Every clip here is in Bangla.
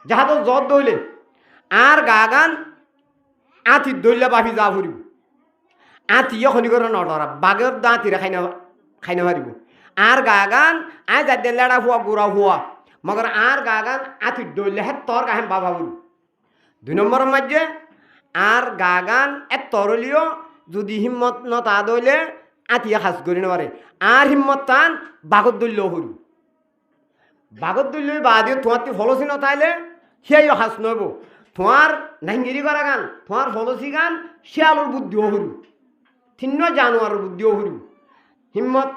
জাহাজত জত দইলে আর গাগান আতি দইলে বাফি যা ফুরিব আতিয়ে খনি করে নটরা বাঘের দাঁতিরে খাইনা পারিব আর গাগান আয় যা দেলেড়া হুয়া গুড়া হুয়া মগর আর গাগান আতি দইলে হে তর গাহেন বাবা ফুরিব 2 নম্বরের মাঝে আর গাগান এত তরলিও যদি হিম্মত নতা দইলে আতিয়ে খাস করি না পারে আর হিম্মত টান বাঘত দইলেও ফুরিব বাঘত দইলে বাদিও তোমার ফলসি নতাইলে সেও হাস নব তোমার নাঙ্গিরি করা গান তোমার ফলসি গান শিয়ালোর বুদ্ধিও ফুরিব 3 জানুয়ারের বুদ্ধিও ফুরিব হিম্মত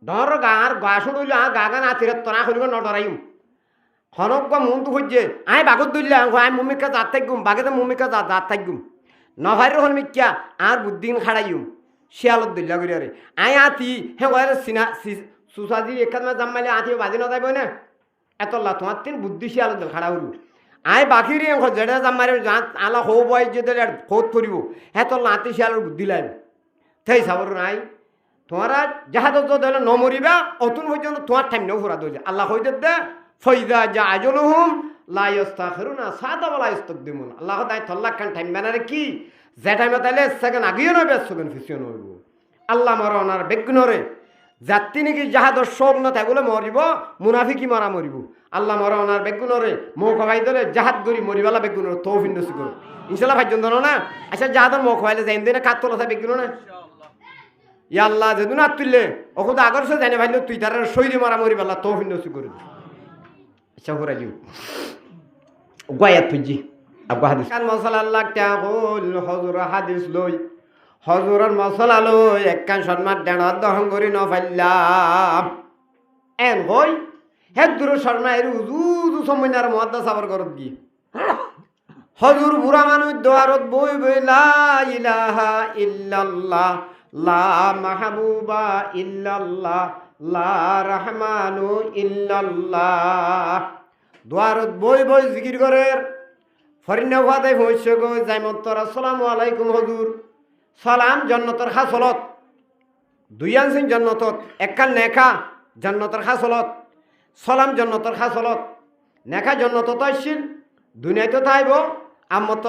ধর গাঁর গাছও দইলে আর গাগান আতিরে তরা করিব নটরাইম হনক মন তো হচ্ছে আয় বাঘত দইলে আয় মুমিকা জাত থাকুম বাঘেতে মুমিকা জাত থাকুম নভাইর হন মিক্যা আর বুদ্ধিন খাড়াইম শিয়ালত দইলা করি আরে আয় আতি হে সিনা সুসাদি একাদমে জামাইলে আতি বাজি নদাইব না এতলা তোমার 3 বুদ্ধি শিয়ালত খাড়া হইব আয় বাকির যেটা জামাইরে আলা হো বয় যে খোঁত করিব হেতলা আতি শিয়ালের বুদ্ধি লাগবে তাই সাবর নাই তোমারা যাহা দলে ন মরিবা অতুন পর্যন্ত তোমার টাইম নেও ফুরা দইলে আল্লাহ হইতে দে ফইদা যা আজলুহুম লা ইস্তাখিরুনা সাদা ওয়ালা ইস্তাকদিমুন আল্লাহ তাই তল্লাক খান টাইম বানারে কি যে টাইমে তাইলে সেকেন্ড আগিও নবে সেকেন্ড পিছিয়ে নইব আল্লাহ মরনার বেগুনরে যাত্রী নাকি যাহাদের শোক না থাকলে মরিব মুনাফিকি মারা মরিব আল্লাহ মরনার বেগুনরে মৌ খাই দলে জাহাদ গরি মরিবালা বেগুনর তৌফিক নসিব করো ইনশাআল্লাহ ভাইজন ধরো না আচ্ছা যাহাদের মৌ খাইলে যাইন দিনে কাত তোলা বেগুন না ইয়া আল্লাহ যেদিন আর তুললে ওখুদ আগরসে জানে ভাইলে তুই তার শৈলী মারা মরিবালা তৌফিক নসিব করো আচ্ছা ঘুরা দিও গায়াত ফুজি আব্বা হাদিস কান মশলা আল্লাহ টা হল হযুর হাদিস লই হযুরের মশলা লই একখান সম্মান দেন দহন করি ন ফাইলাম এন হই হে দূর শর্মা এর উজু সম্মানার মুআদ্দাস আবার করত গি হযুর বুড়া মানুষ দোয়ারত বই বই লা ইলাহা ইল্লাল্লাহ লা মাহবুবা ইল্লাল্লাহ লা রহমানু ইল্লাল্লাহ দোয়ারত বই বই জিকির করে ফরিনা ওয়াদাই হইছে গো জাইমতর আসসালামু আলাইকুম হুজুর সালাম জান্নাতের হাসলত 2 আনসিন জান্নাতত একখান নেখা জান্নাতের হাসলত সালাম জান্নাতের হাসলত নেখা জান্নাতত আসিল দুনিয়াতে তাইব আমত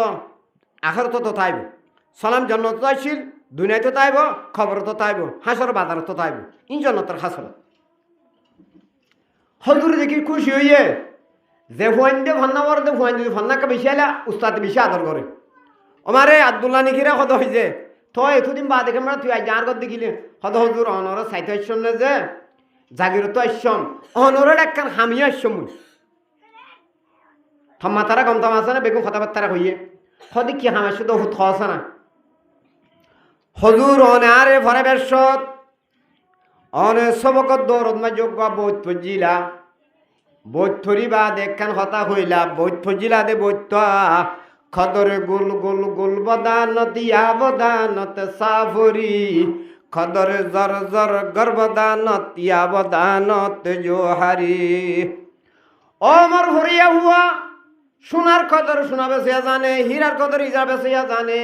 আখিরাতত তাইব সালাম জান্নাতত আসিল দুনিয়াতে তাইব খবরত তাইব হাসর বাজারত তাইব ইন জান্নাতের হাসলত হুজুর দেখি খুশি হইয়ে যে ফুয়াইন্দে ভান্না বড় দে ফুয়াইন্দে ভান্নাকে বেশি আলা উস্তাদ বেশি আদর করে আমারে আব্দুল্লাহ নিকিরা কত হইছে তো এতদিন বাদে কেমন তুই আজ যার ঘর দেখিলে কত হুজুর অনর সাইতে আসছন না যে জাগিরত আসছন অনরের একখান হামিয়া আসছম থম্মা তারা গম তাম আছে না বেগুন কথাবার্তা হইয়ে সদি কি হামার শুধু হুত আছে না হুজুর অনারে ভরে বেশত অনে সবকত দৌড়ত মা যোগ্য বহুত পজিলা বৈত থরিবা দেখখান হতা হইলা বৈত ফজিলা দে বৈত খদরে গোল গোল গোল বদানত ইয়া বদানত সাফরি খদরে জর জর গর্বদানত ইয়া বদানত জোহারি ও মর হরিয়া হুয়া সোনার কদর সোনা বেসিয়া জানে হীরার কদর ইজা বেসিয়া জানে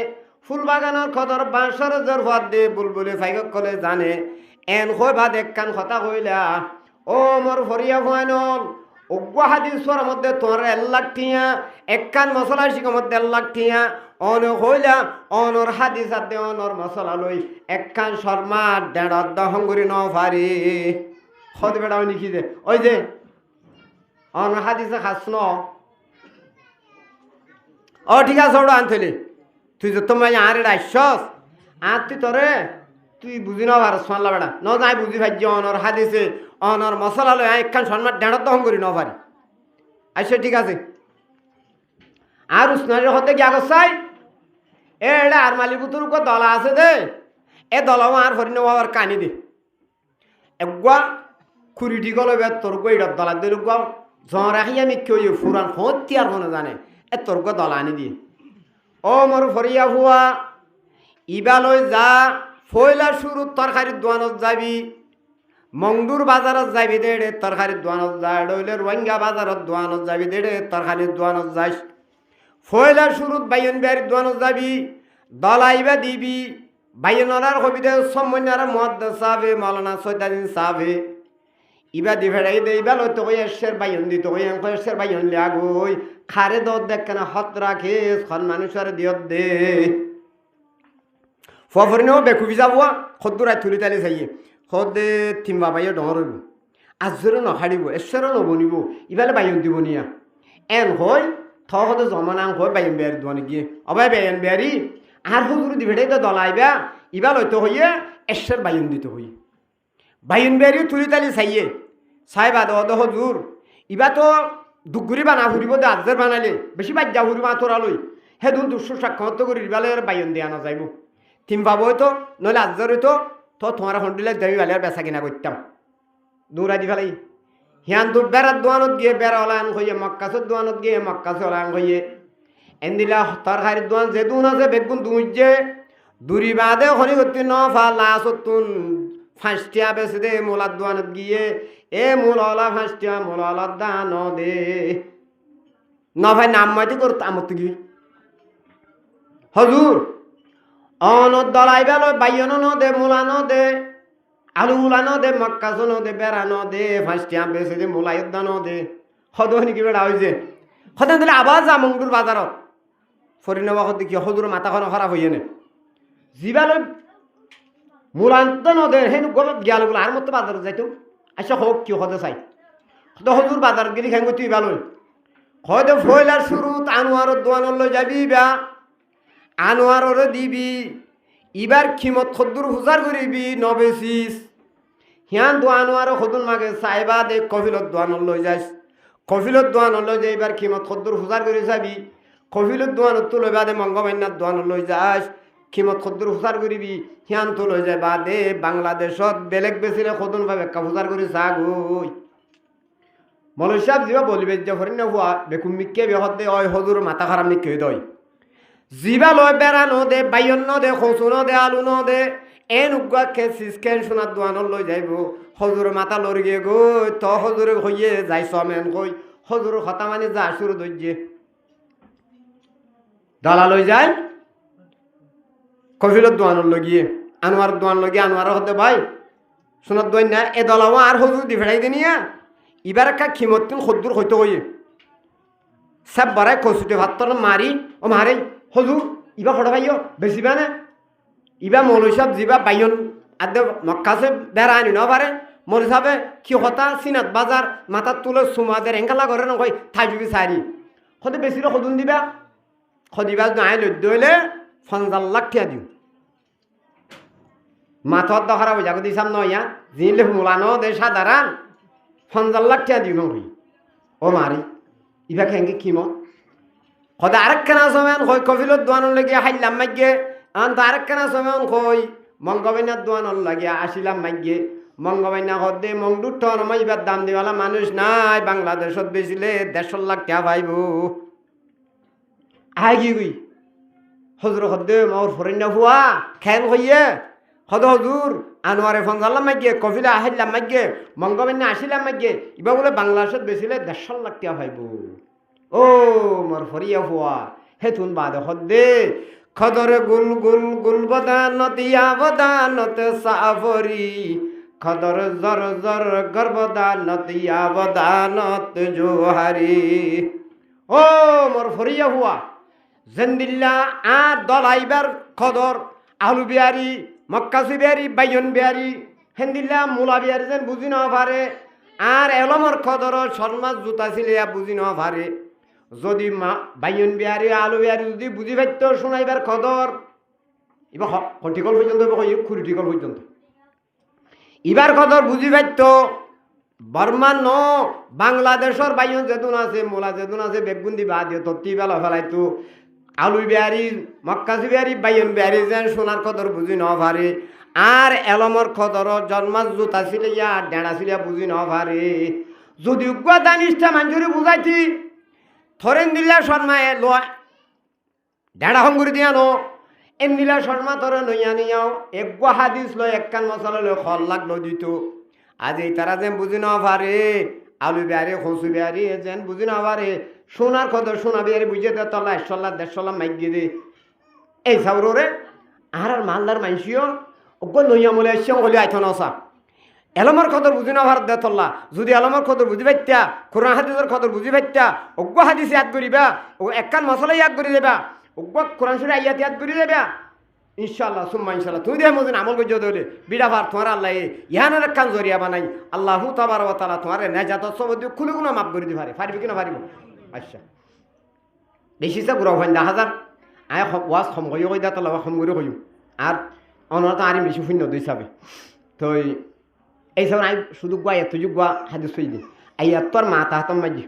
ফুল বাগানের কদর বাঁশর জর ভাত দে বুলবুলি ফাইক কলে জানে এন হইবা দেখখান হতা হইলা ও মর হরিয়া হুয়ানল ওগুয়া হাদিসের মধ্যে তোর 1 লাখ টিয়া একখান মশলা শিখর মধ্যে 1 লাখ টিয়া অন হইলা অনর হাদিস আদে অনর মশলা লই একখান শর্মা দেড় দহঙ্গুরি ন পারি খদ বেড়াও নিখি যে ওই যে অনর হাদিসে খাস ন ও ঠিক আছে ওটা আনথলি তুই যে তোমার আর এটা আইসস আর তুই তোরে তুই বুঝি না পারস মানলা বেড়া ন যাই বুঝি ভাই অনর হাদিসে অনর মশলা লই একখান শর্মা দেড় দহঙ্গুরি ন পারি আচ্ছা ঠিক আছে আর উসনারের হতে গিয়া গছাই এটা আর মালির পুতুর উপর দলা আছে দে এ দলাও আর হরিণ বাবার কানি দে এগুয়া খুরিটি গলে বে তোর গো এটা দলা দিল গুয়া জন রাখি আমি কেউ ফুরান হত্যি আর মনে জানে এ তোর গো দলা আনি দিয়ে ও মোর ফরিয়া হুয়া ইবালই যা ফয়লা শুরু তরকারির দোয়ানত যাবি মংদুর বাজারত যাবি দেড়ে তরকারির দোয়ানত যায় ডইলে রোহিঙ্গা বাজারত দোয়ানত যাবি দেড়ে তরকারির দোয়ানত যাইস ফয়লা শুরুত বাইন বিহারির দোয়ানত যাবি দলাইবা দিবি বাইনরার কবিদের সম্মানার মুহাদ্দিস সাহেব মাওলানা সৈয়দুদ্দিন সাহেব ইবা দি ফেড়াই দে ইবা লইতো কই এসের বাইন দিত কই এম এসের বাইন লাগই খারে দত দেখ কেন হত রাখে খন মানুষের দিয়ত দে ফফরিনো বেকুবি যাবো খদ্দুরাই তুলি তালি চাইয়ে খদে থিমবা বাইয়ে ডর হইব আজরে নখাড়িব এসেরও নবনিব ইবালে বাইন দিব নিয়া এন হয় থতে জমানাং হয় বাইন বেয়ারি দোয়ানি গিয়ে অবাই বেয়ান বেয়ারি আর হুজুর দি ফেড়াই তো দলাইবা ইবা লইতো হইয়ে এসের বাইন দিত হই বাইন বেয়ারি তুলি তালি চাইয়ে সাহেবা দো হজুর ইবা তো দুগুরি বানা ফুরিব দে আজের বানালে বেশি বাজ্যা ফুরিব আতরালই হে দুন দুশো সাক্ষাৎ করি ইবালে বাইন দিয়া না যাইব থিম পাব হইতো নইলে আজর হইতো তো তোমার হন্ডিলে দেবী বালিয়ার বেচা কিনা করতাম দৌড়াই দি ফেলাই হিয়ান তো বেড়ার দোয়ানত গিয়ে বেড়া ওলান হইয়ে মক্কাসের দোয়ানত গিয়ে মক্কাসে ওলান হইয়ে এন্দিলা তরকারির দোয়ান যে দুন আছে বেগুন দুইজে দুরি বাদে হনি করতে ন ফালা সতুন ফাঁসটিয়া বেছে দে মোলার দোয়ানত গিয়ে এ মোলা ফাঁসটিয়া মোলার দান দে ন ভাই নাম মাইতি করতে আমত গিয়ে হজুর অনত দলাই বেলো বাইন ন দে মোলা ন দে আলু উলা ন দে মক্কাস ন দে বেড়া ন দে ফাঁসটিয়া বেছে দে মোলাই দান দে হদ নাকি বেড়া হয়েছে সদান দিলে আবার যা মংডুর বাজারত ফরিনবা দেখি হজুর মাথাখন খারাপ হইয়ে নে জিবালৈ মূলান্ত নদে হেন গলত গিয়াল বলে আর মতো বাজারে যাইতো আচ্ছা হোক কি হতে চাই তো হজুর বাজার গেলি খাই তুই বালই হয়তো ফয়লার শুরুত আনোয়ারের দোয়ানলৈ যাবি বা আনোয়ারের দিবি ইবার খিমত খদ্দুর হুজার করিবি নবেছিস হিয়ান তো আনোয়ার সদুন মাগে চাইবা দে কফিলত দোয়ানলৈ যাইস কফিলত দোয়ানলৈ যাই এবার খিমত খদ্দুর হুজার করে যাবি কফিলত দোয়ানত তো লইবা দে মঙ্গমান্যার দোয়ানলৈ যাস খিমত খদ্দুর হুজার করিবি হিয়ান তো লই যায় বাদে বাংলাদেশত বেলেগ বেছিরে সদুন ভাবে একটা হুজার করে চা গই মলসাব যিবা বলিবে যে হরিণ হুয়া বেকুম মিকে বেহত দে অয় হজুর মাথা খারাপ নিকে দই যিবা লয় বেড়া ন দে বাইন ন দে খসু ন দে আলু ন দে এন উগাকে সিসকেন সোনার দোয়ানত লৈ যাইব হজুর মাথা লড়ি গিয়ে গই তো হজুরে হইয়ে যাই সমেন কই হজুর হতা মানে যা শুরু দইজে দালা লই যায় কফিলত দোয়ানোর লগিয়ে আনোয়ার দোয়ান লগিয়ে আনোয়ার হতে ভাই সোনার দোয়ান না এ দলাও আর হজুর দি ফেড়াই দিনিয়া ইবার একটা খিমতিন খদ্দুর হইতে হইয়ে সব বারাই কচুটে ভাত মারি ও মারে হজুর ইবা ফটো ভাইও বেশিবা না ইবা মৌলই সাহেব যিবা বাইন আদে মক্কাসে বেড়া আনি ন পারে মৌলই সাহেবে কি হতা সিনাত বাজার মাথার তুলে সুমাদের এঙ্কালা করে নয় থাকবি সারি সদে বেশি সদুন দিবা সদিবা নাই লদ্য হইলে 50 লাখ টাকা দিও মাথার তো খারাপ হয়ে যাবে দিছাম নয়া জিনলে মূলানো দে সাধারণ 50 লাখ টাকা দিও নই ও মারি ইবা খেঙ্গে কিমত সদা আরেকখানা সময় কই কফিলত দোয়ানোর লাগিয়া হাইলাম মাইগে আনতো আরেকখানা সময় কই মঙ্গবাইনার দোয়ানোর লাগিয়া আসিলাম মাইগে মঙ্গবাইনা হদে মংডুর টন ইবার দাম দিওয়ালা মানুষ নাই বাংলাদেশত বেচিলে 150 লাখ টাকা পাইব আই গই হজুর হদে মোর ফরিনা হুয়া খেল হইয়ে হদ হজুর আনোয়ারে 50 লাখ মাইগে কফিলা হাইলাম মাইগে মঙ্গবাইনা আসিলাম মাইগে ইবা বলে বাংলাদেশত বেচিলে 150 লাখ টাকা পাইব ও মোর ফরিয়া হুয়া হেতুন বাদে হদে খদরে গুল গুল গুল বদানত ইয়া বদানত সাফরি খদর জর জর গর্বদানত ইয়া বদানত জোহারি ও মোর ফরিয়া হুয়া জেন্দিল্লা আ দলাইবার খদর আলু বিয়ারি মক্কাসি বিয়ারি বাইন বিয়ারি হেন্দিল্লা মুলা বিয়ারি যেন বুঝি ন পারে আর এলমর খদর শর্মার জুতা ছিলিয়া বুঝি ন পারে যদি মা বাইন বিহারি আলু বিহারি যদি বুঝি পাইত শোনাইবার খদর এবার কটিকল পর্যন্ত খুরিটিকল পর্যন্ত এবার খদর বুঝি পাইত বর্মান ন বাংলাদেশের বাইন যেদুন আছে মোলা যেদুন আছে বেগুন দিবা দিয়ে তত্তি বেলা ফেলাইতো আলু বিহারি মক্কাসি বিহারি বাইন বিহারি যেন সোনার খদর বুঝি ন পারে আর এলমর খদর জন্মার জুতা ছিলিয়া ডেড়া ছিলিয়া বুঝি ন পারে যদি উগ্র দানিষ্ঠা মানুষের বুঝাইতি থরেন দিল্লা শর্মা লয় ডেড়া হঙ্গুরি দিয়া নো এন দিল্লা শর্মা থরে নইয়া নিয়াও এক হাদিস লয় একখান মশলা লয় খল লাগলো দিত আজ এই তারা যেন বুঝি ন পারে আলু বিহারি খসু বিহারি যেন বুঝি ন পারে সোনার খদর সোনা বিহারি বুঝে দে তলা 100 লাখ 150 লাখ মাইক দিয়ে দে এই সাউরে আর মালদার মানসিও অজ্ঞ নইয়া মলে এসে হলে আইথন আসা এলমর খদর বুঝি না ভারত দেতল্লা যদি এলমর খদর বুঝি পাইতা কোরআন হাদিসের খদর বুঝি পাইতা অজ্ঞ হাদিস ইয়াদ করিবা ও একখান মশলা ইয়াদ করে দেবা অজ্ঞ কোরআন শরীফ আয়াত ইয়াদ করে দেবা ইনশাআল্লাহ সুম্মা ইনশাআল্লাহ তুমি দেহ মদিন আমল করছো দৌলে বিড়া ভার তোমার আল্লাহ ইহানের একখান জরিয়া বানাই আল্লাহু তাবারক ওয়া তাআলা তোমার নাজাত সব দিও খুলে কোনো মাফ করে দিতে পারে পারবি কিনা পারিব আচ্ছা বেশি সে গুড়া হয় 10,000 আয় ওয়াজ কম কইও কই দাতলা কম করে কইও আর অনরত আরি বেশি শূন্য দুই হিসাবে তো এই সময় আই শুধু গুয়া এত গুয়া হাদিস হই দি আইয়াত তোর মা তাহতম মাজি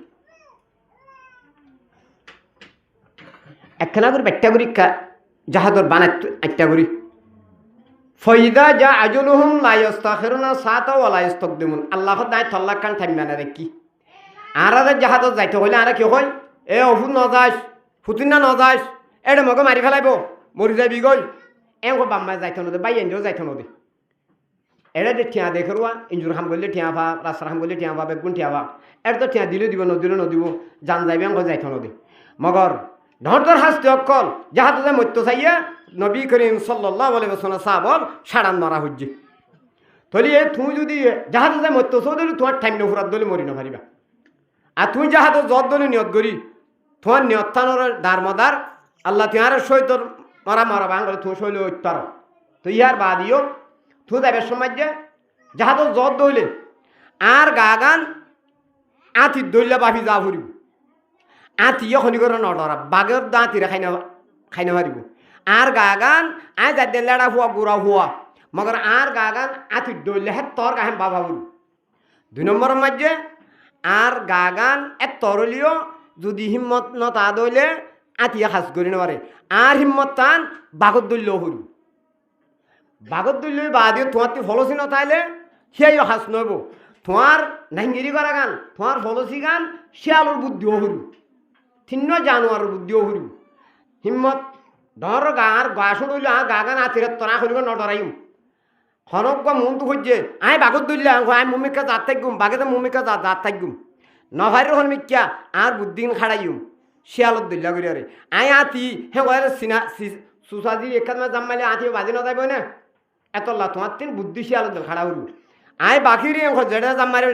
একখানা করে ব্যাখ্যা করি জাহাদর বানাত একটা করি ফয়দা যা আজলুহুম লা ইস্তাখিরুনা সাতা ওয়া লা ইস্তাকদিমুন আল্লাহ দাই তল্লাক কান টাইম না রে কি আরাদের জাহাদত যাইতে হইলে আরা কি হয় এ অফুন ন যাস ফুতিন না ন যাস এটা মগে মারি ফেলাইব মরি যাবি গই এঙ্গো বাম্মায় যাইতে নদে বাই এনজো যাইতে নদে এটা যে ঠিয়া দেখুয়া ইঞ্জুর হাম করলে ঠিয়া পা রাস্তার হাম করলে ঠিয়া পা বেগুন ঠিয়া পা এটা তো ঠিয়া দিলে দিব নদিলে নদিব জান যাইবে এঙ্গো যাইতে নদে মগর ধরতর হাসতে অকল যাহাতে যে মত্য চাইয়া নবী করিম সাল্লাল্লাহু আলাইহি ওয়াসাল্লাম সাহাবল সাড়ান মারা হজ্জে তলি তুমি যদি যাহাতে যে মত্য চৌ দিলে তোমার টাইম নফুরাত দলে মরি নপারিবা আর তুমি যাহাতে যত দলে নিয়ত করি তোমার নিয়ত থানোর দারমদার আল্লাহ তোমার সৈতর মরা মরা বাঙালি তুমি শৈল উত্তর তো ইয়ার বাদিও তুই যাবে সমাজ যে যাহাতে যত দইলে আর গাগান আতি দইলা বাফি যা ফুরিব আতিও খনি করে নডরা বাগের দাঁতিরে খাইনা পারিব আর গাগান আয় যাদের লেড়া হুয়া গুড়া হুয়া মগর আর গাগান আতি দইলে হে তোর গাহে বাবা বলি 2 নম্বরের মাঝে আর গাগান এ তরলিও যদি হিম্মত নতা দইলে আতিয়া খাস করি না পারে আর হিম্মত টান বাগত দইলেও হরু বাগত দইলে বাদিও তোমার তুই ফলসি নতাইলে সেও খাস নইব তোমার নাঙ্গিরি করা গান তোমার ফলসি গান শিয়ালোর বুদ্ধিও হরু থিন্ন জানোয়ার বুদ্ধিও হরু হিম্মত ধর গাঁর গাছ দইলে আর গা গান আতিরে তনা করিব নডরাইম হনক মন তো হচ্ছে আয় বাগত দইলে আয় মমিকা জাত থাকুম বাগেতে মমিকা জাত থাকুম নভারের হনমিকা আর বুদ্ধিন খাড়াইম শিয়ালত দইলা করি আরে আয় আতি হে সিনা সুসাদি এখান জামাইলে আতি বাজি ন যাইব না এতলা তোমার তিন বুদ্ধি শিয়ালত খাড়া হরু আয় বাকির যেটা জামাইরে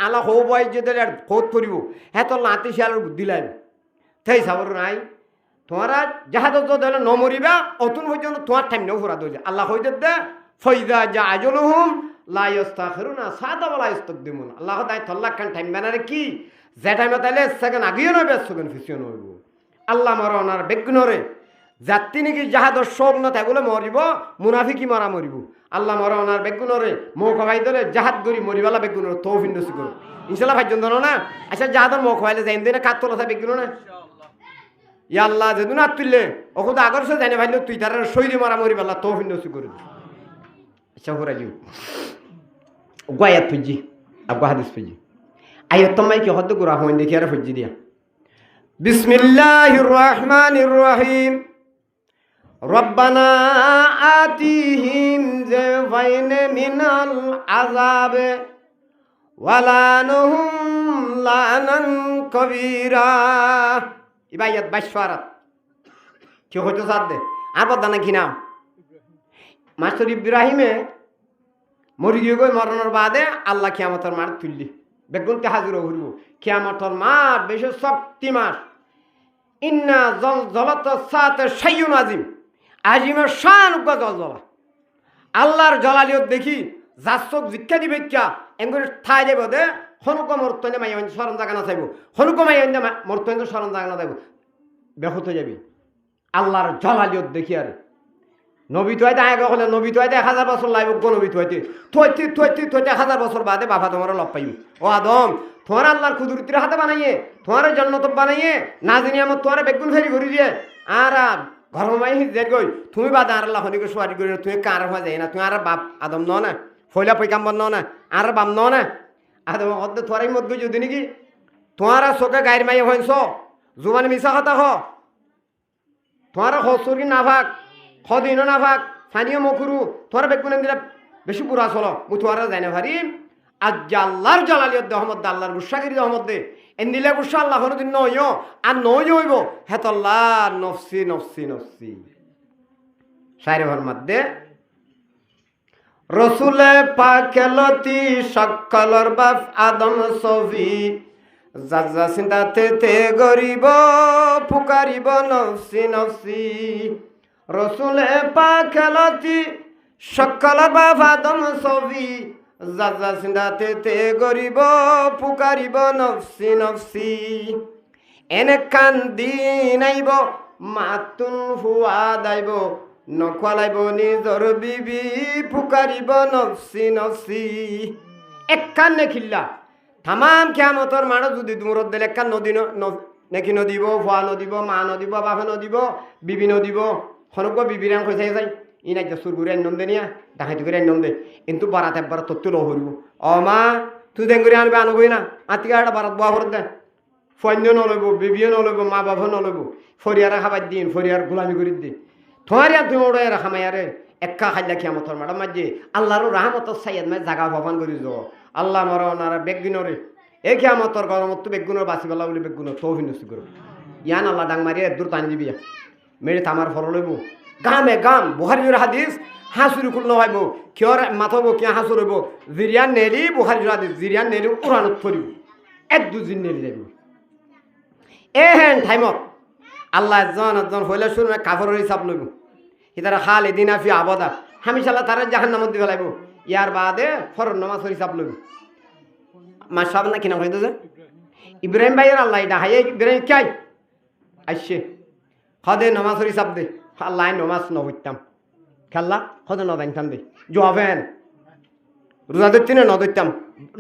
আলা হো বয় যে খোদ করিব হেতলা আতি শিয়ালোর বুদ্ধি লাইব তাই সাবর নাই তোমারা যাহাদ দলে নমরিবা অতুন পর্যন্ত তোমার টাইম নেও ফুরা দইলে আল্লাহ হইতে দে ফয়দা যা আজলুহুম লা ইস্তাখিরুনা সাদা ওয়া লা ইস্তাকদিমুন আল্লাহ দাই তল্লাক কান টাইম বানারে কি যে টাইমে তাইলে সেকেন্ড আগিও নবে সেকেন্ড ফিসিও নইব আল্লাহ মরনার বেগনরে যাত্তি নাকি যাহাদর শোক ন তাগুলো মরিব মুনাফিকি মরা মরিব আল্লাহ মরনার বেগনরে মৌ খাই দলে জাহাদ গরি মরিবালা বেগনরে তৌফিক নসিব করো ইনশাআল্লাহ ভাইজন জানো না আচ্ছা যাহাদর মৌ খাইলে যাইন দিনে কাত তোলা বেগন না ইয়া আল্লাহ যেদিন আর তুললে ওখানে আগর সে জানে ভাইলে তুই তার শৈলী মারা মরি বেলা তৌফিক নসিব করে আচ্ছা হরা দিও গায়াত ফুজি আবু হাদিস ফুজি আয়াত তোমায় কি হদ গুরা হইন দেখি আর ফুজি দিয়া বিসমিল্লাহির রহমানির রহিম রব্বানা আতিহিম যাফাইন মিনাল আযাবে ওয়ালানহুম লানান কবীরা ইবাইয়াত 22 পারাত কি হইতো সাদ দে আর বদা না কি নাম মাস্টার ইব্রাহিমে মরি গিয়ে মরণের বাদে আল্লাহ কিয়ামতের মাঠ তুললি বেগুনতে হাজির হইব কিয়ামতের মাঠ বেশি শক্তি মাস ইন্না জলজলত সাতে শাইউন আজিম আজিমের শান জলজলা আল্লাহর জলালিয়ত দেখি জাসক জিজ্ঞা দিবে কিয়া এঙ্গুর ঠাই দেব দে হনুক মর্তনে মাই স্মরণ জাগা না চাইব হনুক মাই মর্তনে স্মরণ জাগা না চাইব ব্যাহত যাবি আল্লাহর জলালিয়ত দেখি আর নবী তো আগে হলে নবী তো 1000 বছর লাগবে গো নবী তো থইতে 1000 বছর বাদে বাবা তোমার লব পাইব ও আদম তোমার আল্লাহর কুদরতির হাতে বানাইয়ে তোমার জান্নাত বানাইয়ে নাজিনি আমত তোমার বেগুন ফেরি করে দিয়ে আর ঘরমাই হিজের গই তুমি বাদ আর আল্লাহ হনিকে সুয়ারি করে তুমি কার হয়ে যায় না তুমি আর বাপ আদম ন না ফয়লা পয়গাম্বর ন না আর বাপ ন না আদম অদ্দ তোরাই মত গই যদি নাকি তোমার চোখে গায়ের মাই হইছ জুবান মিছা কথা হ তোমার হসুর কি না ভাগ খদিন না ভাগ স্থানীয় মকুরু তোমার বেগুন দিলে বেশি পুরা চলো মু তোমার যাই না ভারি আজ আল্লাহর জালালিয়ত দহমদ আল্লাহর গুসাগিরি দহমদ দে এন্দিলে গুসা আল্লাহ কোনদিন নয় আর নয় হইব হেতল্লাহ নফসি নফসি নফসি সাইরে ভর মধ্যে রসুলে পাকেলতি সকলর বাপ আদম সফি যা চিন্তাতে তে গরিব পুকারিব নফসি নফসি রসুলে পাকেলতি সকলর বাপ আদম সফি যা চিন্তাতে তে গরিব পুকারিব নফসি নফসি এনে কান্দিন আইব মাতুন হুয়া দাইব নখলাইব নিজর বিবি পুকারিব নফসি নফসি একখান নেখিল্লা তামাম কিয়ামতর মানো যদি দূরত দিলে একখান নদী নেকি নদীব ভুয়া নদীব মা নদীব বাপে নদীব বিবি নদীব হনক বিবিরান কইসাই যাই ইনাই যে সুর ঘুরে আনন্দ নিয়া ডাকাইতি করে আনন্দ কিন্তু বারাত একবার তত্ত্ব লো হরিব অ মা তুই দেন করে আনবে আনবই না আতিকা একটা বারাত বোয়া ভরত দে ফন্য নলইব বিবিও নলইব মা বাবা নলইব ফরিয়ারা খাবার দিন ফরিয়ার গোলামি করে দিন তোমার তুমি ওড়ে রাখামায়ারে একা খাইলা কিয়ামতর মাডাম মাঝে আল্লাহর রাহমতর সাইয়াদ মাঝে জাগা ভবান করি যাও আল্লাহ মর ওনারা বেগগুণরে এই কিয়ামতর গরমত বেগগুণর বাঁচি পেলা বলে বেগগুণর তৌফিক নসিব করো ইয়ান আল্লাহ ডাং মারিয়ে দূর টানি দিবি মেরে তামার ফর লইব গামে গাম বুহারির হাদিস হাসুরি খুল নহইব কিয়র মাথব কিয়া হাসুর হইব জিরিয়ান নেলি বুহারির হাদিস জিরিয়ান নেলি কোরআনত ফরিব এক দুদিন নেলি যাইব এহেন টাইমত আল্লাহ একজন হইলে শুরু কাপড়ের হিসাব লইব ইতারা খাল এদিন আফি আবদা হামিশাল্লাহ তারা জাহান নামত দিবে লাগব ইয়ার বাদে ফরন নামাজের হিসাব লইব মা সব না কিনা কইতো যে ইব্রাহিম ভাইয়ের আল্লাহ এটা হাই ইব্রাহিম কাই আসছে খদে নামাজের হিসাব দে আল্লাহ নমাজ নবইতাম খেললা খদে নদাইতাম দে জোয়াবেন রোজা ধরতি না নদইতাম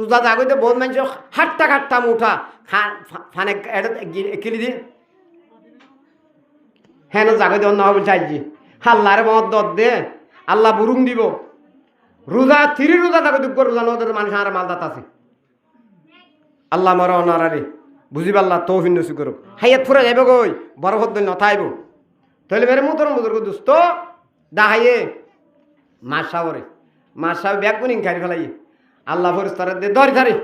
রোজা আগতে বহুত মানুষ হাট্টা খাটতাম উঠা ফানে কিলি দি হ্যাঁ জাগো দেওয়ার না বলছে আইজি আল্লাহরে মত দে আল্লাহ বুরুং দিব রোজা থিরি রোজা থাকো দুঃখ রোজা নদের মানুষ আর মালদাত আছে আল্লাহ মর অনারে বুঝিব আল্লাহ তৌফিক নসিব করুক হাইয়াত ফুরে যাবে গই বড় হদ্দ নথাইব তাহলে বেরে মুতর মুদর দোস্ত দাহাইয়ে মাসাবরে মাসাব ব্যাগ কুনিং খাই ফেলাই আল্লাহ ফরিস্তারে দে ধরি ধরে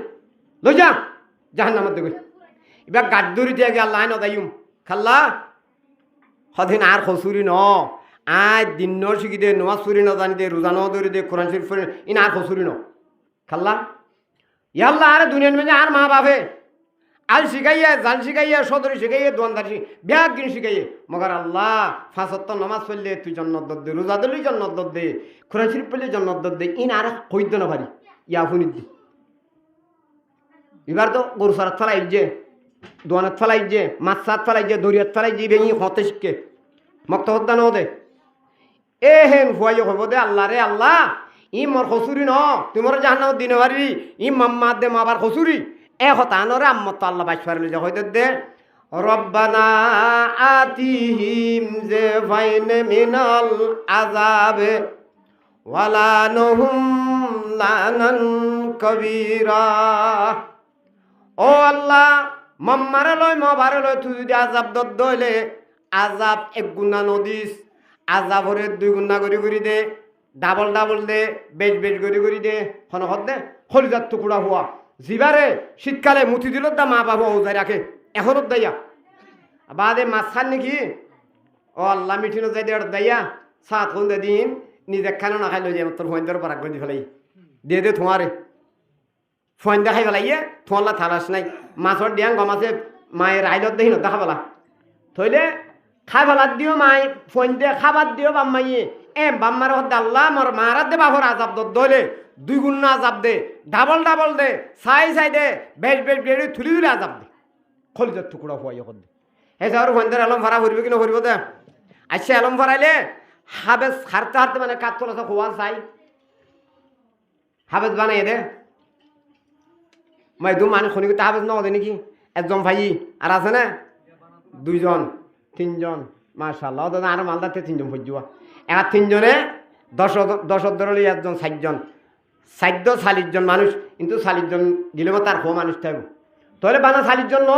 লই যা জাহান্নামত দেবে এবার গাছ দড়িতে আগে আল্লাহ নদাইম খাল্লা সদিন আর খসুরি ন আজ দিন শিখি দে নমাজ ফুরি ন জানি দে রোজা ন দৌড়ি দে কোরআন শরীফ ফুরি ইন আর খসুরি ন খাল্লা ইয়াল্লা আরে দুনিয়ার মধ্যে আর মা বাপে আল শিখাইয়ে জাল শিখাইয়ে সদরি শিখাইয়ে দোয়ানদারি ব্যাগ কিনে শিখাইয়ে মগার আল্লাহ ফাঁসত্তর নমাজ পড়লে তুই জন্নত দে রোজা দিলি জন্নত দে কোরআন শরীফ পড়লে জন্নত দে ইন আর কইদ না পারি ইয়া ফুনিদ দি এবার তো গরু সারাত ফেলাই যে দোয়ানত ফেলাই যে মাছ সাত ফেলাই যে দরিয়াত ফেলাই যে ভেঙে হতে শিখে মক্ত হত্যা ন দে এ হেন ফুয়াই হব দে আল্লাহ রে আল্লাহ ই মোর খসুরি ন তোমার জাহান্নামত দিনে পারি ই মাম্মা দে মাবার খসুরি এ হতা নরে আম্মত তো আল্লাহ বাইশ পারলি যে হইতে দে রব্বানা আতিহিম যে ফাইনে মিনাল আযাবে ওয়ালা নহুম লানান কবীরা ও আল্লাহ মাম্মারে লয় মাবারে লয় তুই যদি আজাব দইলে আজাব এক গুণা নদিস আজাব হরে দুই গুণা করি দে ডাবল দে বেশ করি দে হনহত দে হলিজার টুকুরা হওয়া জিবারে শীতকালে মুঠি দিল দা মা বাবা ওজাই রাখে এখনত দাইয়া বাদে মাছ খান নাকি ও আল্লাহ মিঠিনো যাই দেড় দাইয়া সাত খুন দিন নিজে খানো না খাই লই যায় তোর ফোন ধরে পারাক করে দি ফেলাই দে তোমারে ফোন দেখাই ফেলাইয়ে থোয়াল্লা থালাস নাই মাছর ডিয়াং গমাছে মায়ের আইলত দেখি দেখা পেলা থইলে খাই ফেলার দিও মাই ফোন দিয়ে খাবার দিও বাম্মাইয়ে বাম্মার হদ্দে আল্লাহ মর মারাত দে বাবর আজাব দইলে দুই গুণ আজাব দে ডাবল দে সাই দে বেশ থুলি আজাব দে খলিজার টুকুরা হওয়াই হদ্দে হে যাওয়ার ফোন দিয়ে আলম ভাড়া ভরবে কিনা ভরব দে আচ্ছা আলম ভরাইলে হাবেজ হারতে মানে কাঠ তোলা খোয়া চাই হাবেজ বানাই দে মাই দু মানুষ শুনি হাবেজ ন দে নাকি একজন ভাই আর আছে না দুইজন তিনজন মাশাআল্লাহ দাদা আর মালদাতে তিনজন ভজ্জুয়া এবার তিনজনে দশ ধরলে একজন 40জন মানুষ কিন্তু 40জন গেলে তার হো মানুষ থাকবে তাহলে বানা 40জন ন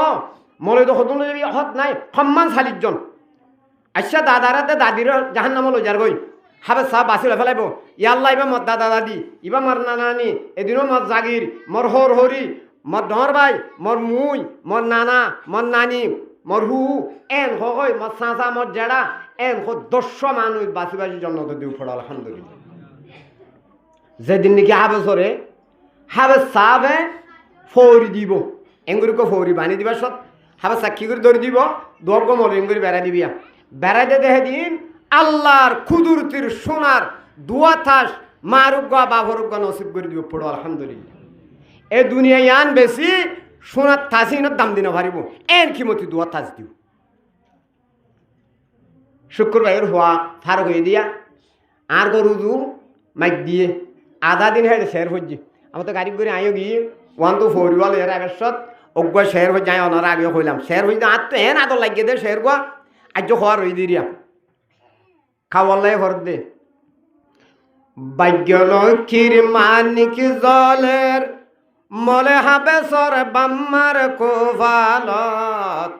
মলে তো হতুন হত নাই সম্মান 40জন আচ্ছা দাদারাতে দাদির জাহান নাম লই যার গই হাবে সাহ বাসি ফেলাইব ইয়াল্লা ইবা মর দাদা দাদি ইবা মর নানানি এদিনও মর জাগির মর হরি মর ডর ভাই মর মুই মর নানা মর নানি মর হু এন হয় মর চাচা মর জেড়া এন 10 মানুষ বাসি জন্নত দিও পড়া আলহামদুলিল্লাহ যেদিন নাকি হাবে সরে হাবে সাবে ফৌরি দিব এঙ্গুরিকে ফৌরি বানি দিবা সত হাবে সাক্ষী করে ধরে দিব দোয়াব মল এঙ্গুরি বেড়াই দিবিয়া বেড়াই দে দেখে দিন আল্লাহর খুদুরতির সোনার দুয়া থাস মারুগ্য বাভরুগ্য নসিব করে দিব পড়ো আলহামদুলিল্লাহ এ দুনিয়ায় আন বেশি সোনার থাসিনের দাম দিন ভারিব এর কিমতি দুয়া থাস দিব শুক্রবার হওয়া ফারক হয়ে দিয়া আর গরু দু মাইক দিয়ে আধা দিন হেঁটে শেয়ার হচ্ছে আমার তো গাড়ি করে আইও গিয়ে ওয়ান তো ফোরিওয়াল এর আগের অজ্ঞ শেয়ার হয়ে যায় অনার আগে হইলাম শেয়ার হয়ে আর তো এন আদর লাগিয়ে দে শেয়ার গোয়া আজ হওয়ার হয়ে দিয়া খাওয়াল্লাই ভর দে ভাগ্যলক্ষ্মীর মানিক জলের মলে হাবে সর বাম্মার কোভালত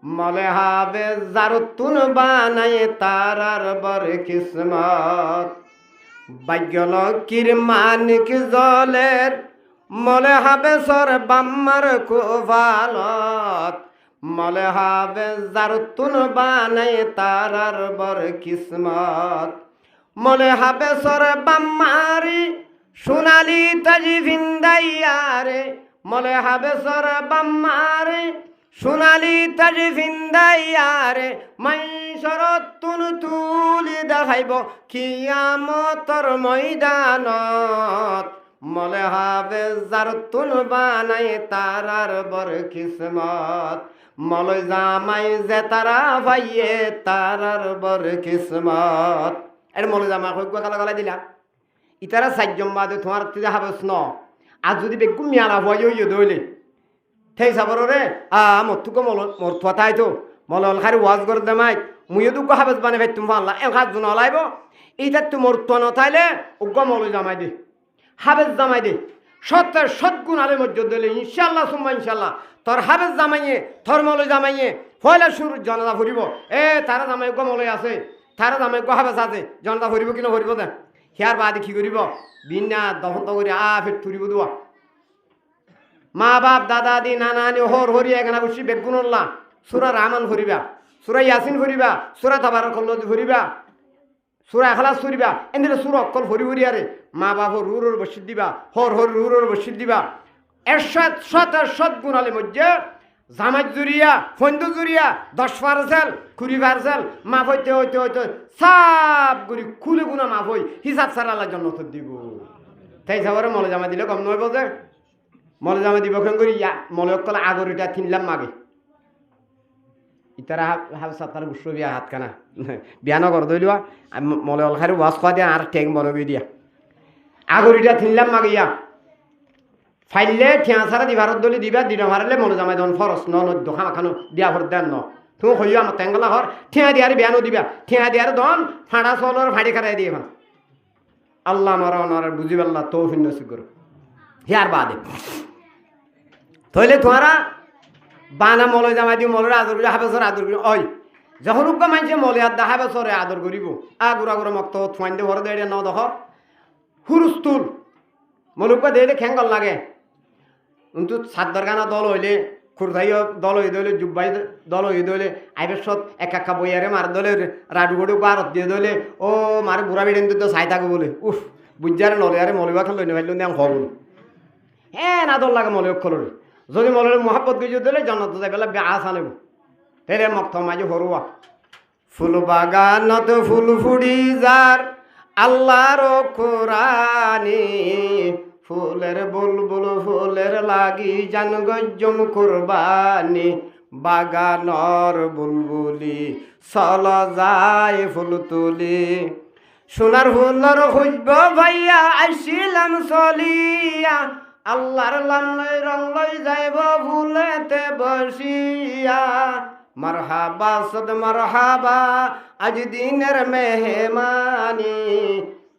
মলে হাবে জারতুন বানায় তারার বর কিসমত ভাগ্যলক্ষ্মীর মানিক জলের মলে হাবে সর বাম্মার কোভালত মলে হাবে জারতুন বানায় তারার বর কিসমত মলে হাবে সর বাম্মারি সোনালি তাজি ভিন্দাইয়ারে মলে হাবে সর বাম্মারে সোনালি তাজি ভিন্দাইয়ারে মাই শরতুন তুলি দেখাইব কিয়ামতর ময়দানত মলে হাবে জারতুন বানাই তারার বর কিসমত মলে জামাই যে তারা ভাইয়ে তারার বর কিসমত এর মলে জামা কই গালা গালা দিলা ইতারা সাজ্জম বাদে তোমার তুই হাবেস ন আর যদি বেগুন মিয়ালা ভয় ইয়ে দইলে থেই সাবর রে মোর তুকো মোর থাই তো মলল খারি ওয়াজ করে দেমাই মুয়ে দুগ্গ হাবেস বানে ভাই তুমি ভাল্লা এম হাত জুন লাইব এইটা তুই মোর তো নথাইলে উগ্গ মলে জামাই দে হাবেস জামাই দে সত্যের সদ্গুণ আলে মজ্জ দিলে ইনশাল্লাহ সুম্মা ইনশাল্লাহ তোর হাবেস জামাইয়ে তোর মলে জামাইয়ে ফয়লা সুর জনতা ফুরিব এ তারা জামাই উগ্গ মলে আছে তারা জামাই উগ্গ হাবেস আছে জনতা ফুরিব কিনা ফুরিব দে হিয়ার বাদে কি করিব বিনা দহন্ত করে ফের তুরিব দোয়া মা বাপ দাদা দি নানা নি হর হরি এখানে বসি বেগুনল্লা সুরা রামান ফুরিবা সুরা ইয়াসিন ফুরিবা সুরা তাবার কল্লজি ফুরিবা সুরা এখলাস ফুরিবা এনে সুর অকল ফুরি ফুরি আরে মা বাপ রুর বসি দিবা হর হর রুর বসি দিবা এরশাদ সৎ গুণ আলে মধ্যে জামাত জুরিয়া ফন্দু জুরিয়া 10 পার্সেল 20 পার্সেল মাফ হইতে হইতে হইতে সব গুলি খুলে গুনা মাফ হই হিসাব সারা আল্লাহ জন্নত দিব তাই যাওয়ারে মলে জামা দিলে কম নয় বোঝে মলে জামা দিব কেন করি মলে কলে আগরিটা তিনলাম মাগে ইতারা হাব সাতার গুসো বিয়া হাত কানা বিয়া নগর দইলিয়া মলে অলখারি ওয়াজ খোয়া দিয়া আর টেক মনে গই দিয়া আগরিটা তিনলাম মাগে ইয়া ফাইলে ঠিয়া সারা দিবারত দলি দিবা দিন মারলে মনে জামাই দন ফরস নদ্য খানো দিয়া ভর দেন ন তুমি হইয়া আমার টেঙ্গলা হর ঠিয়া দিয়ারে বিয়ানো দিবা ঠিয়া দিয়ারে দন ফাঁড়া চলর ফাঁড়ি খারাই দিয়ে এখন আল্লাহ মারা অনার বুঝিবাল্লাহ তৌফিক নসিব করো হিয়ার বাদে তাহলে তোমারা বানা মলে জামাই দিও মলের আদর করি হাবেসর আদর করি ওই যখন উগ্গা মানছে মলে আর দা হাবেসরে আদর করিব আগুরা গুড়া মক্ত থুয়াইন দে ভর দেয় ন দেখ হুরুস্তুল মলুকা দিয়ে খেঙ্গল লাগে কিন্তু সাদ্দার গানা দল হইলে খুরধাইও দল হয়ে দলে জুব্বাই দল হয়ে দলে আইবেশত একা বইয়ারে মার দলে রাডুগড়ু বারত দিয়ে দলে ও মারে বুড়া বিড়েন তো চাই থাকো বলে উফ বুঝারে নলে আরে মলিবা খান লইনে ভাইল আমি হব হ্যাঁ না দল লাগে মলে অক্ষর যদি মলের মহাব্বত গিয়ে দিলে জন্নত যাই পেলা বেআস আনেব তাইলে মক্ত মাঝে হরুয়া ফুল বাগানত ফুল ফুড়ি যার আল্লাহর কোরআনে ফুলের বুলবুল ফুলের লাগি জান গজ্জম কুরবানি বাগানর বুলবুলি চল যায় ফুল তুলি সোনার ফুলর খুঁজব ভাইয়া আইছিলাম চলিয়া আল্লাহর লাম লই রং লই যাইব ফুলেতে বসিয়া মারহাবা সদ মারহাবা আজ দিনের মেহমানি